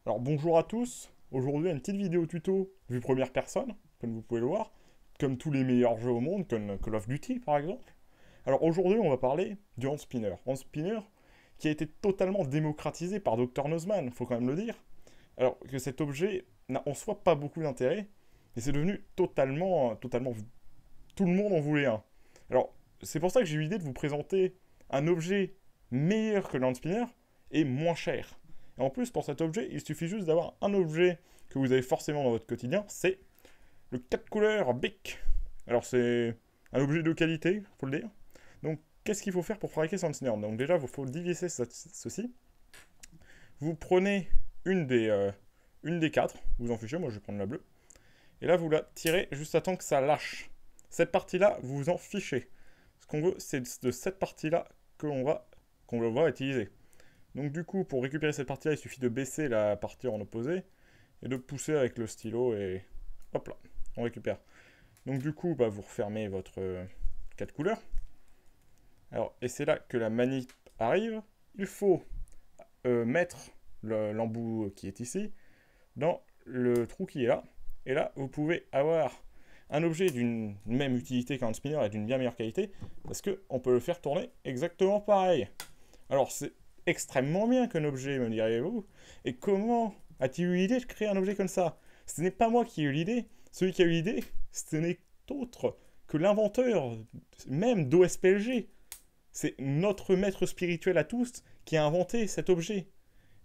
Alors bonjour à tous, aujourd'hui une petite vidéo tuto vue première personne, comme vous pouvez le voir, comme tous les meilleurs jeux au monde, comme Call of Duty par exemple. Alors aujourd'hui on va parler du hand spinner. Hand spinner qui a été totalement démocratisé par Dr Nozman, faut quand même le dire. Alors que cet objet n'a en soi pas beaucoup d'intérêt, et c'est devenu totalement... Tout le monde en voulait un. Alors c'est pour ça que j'ai eu l'idée de vous présenter un objet meilleur que le hand spinner et moins cher. Et en plus, pour cet objet, il suffit juste d'avoir un objet que vous avez forcément dans votre quotidien, c'est le 4 couleurs Bic. Alors c'est un objet de qualité, faut le dire. Donc qu'est-ce qu'il faut faire pour fabriquer son spinner? Donc déjà, il faut diviser ceci. Vous prenez une des quatre, vous en fichez, moi je vais prendre la bleue. Et là, vous la tirez juste à temps que ça lâche. Cette partie-là, vous vous en fichez. Ce qu'on veut, c'est de cette partie-là qu'on va utiliser. Donc du coup, pour récupérer cette partie-là, il suffit de baisser la partie en opposé et de pousser avec le stylo et hop là, on récupère. Donc du coup, bah, vous refermez votre 4 couleurs. Alors, et c'est là que la manip arrive. Il faut mettre l'embout qui est ici dans le trou qui est là. Et là, vous pouvez avoir un objet d'une même utilité qu'un spinner et d'une bien meilleure qualité parce qu'on peut le faire tourner exactement pareil. Alors, c'est extrêmement bien qu'un objet, me diriez-vous. Et comment as-tu eu l'idée de créer un objet comme ça? Ce n'est pas moi qui ai eu l'idée. Celui qui a eu l'idée, ce n'est autre que l'inventeur même d'OSPLG. C'est notre maître spirituel à tous qui a inventé cet objet.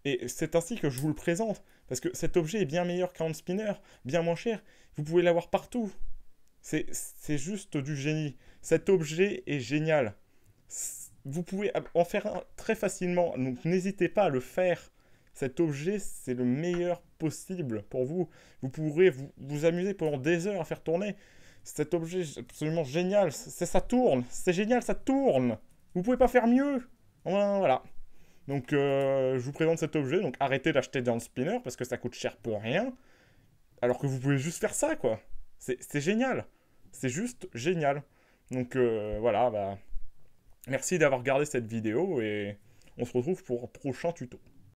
Et c'est ainsi que je vous le présente. Parce que cet objet est bien meilleur qu'un hand spinner, bien moins cher. Vous pouvez l'avoir partout. C'est juste du génie. Cet objet est génial. Vous pouvez en faire un très facilement, donc n'hésitez pas à le faire. Cet objet, c'est le meilleur possible pour vous. Vous pourrez vous amuser pendant des heures à faire tourner. Cet objet est absolument génial. Ça tourne. C'est génial, ça tourne. Vous pouvez pas faire mieux. Voilà. Donc, je vous présente cet objet. Donc, arrêtez d'acheter des hand spinners parce que ça coûte cher pour rien. Alors que vous pouvez juste faire ça, quoi. C'est génial. C'est juste génial. Donc, voilà, bah, merci d'avoir regardé cette vidéo et on se retrouve pour un prochain tuto.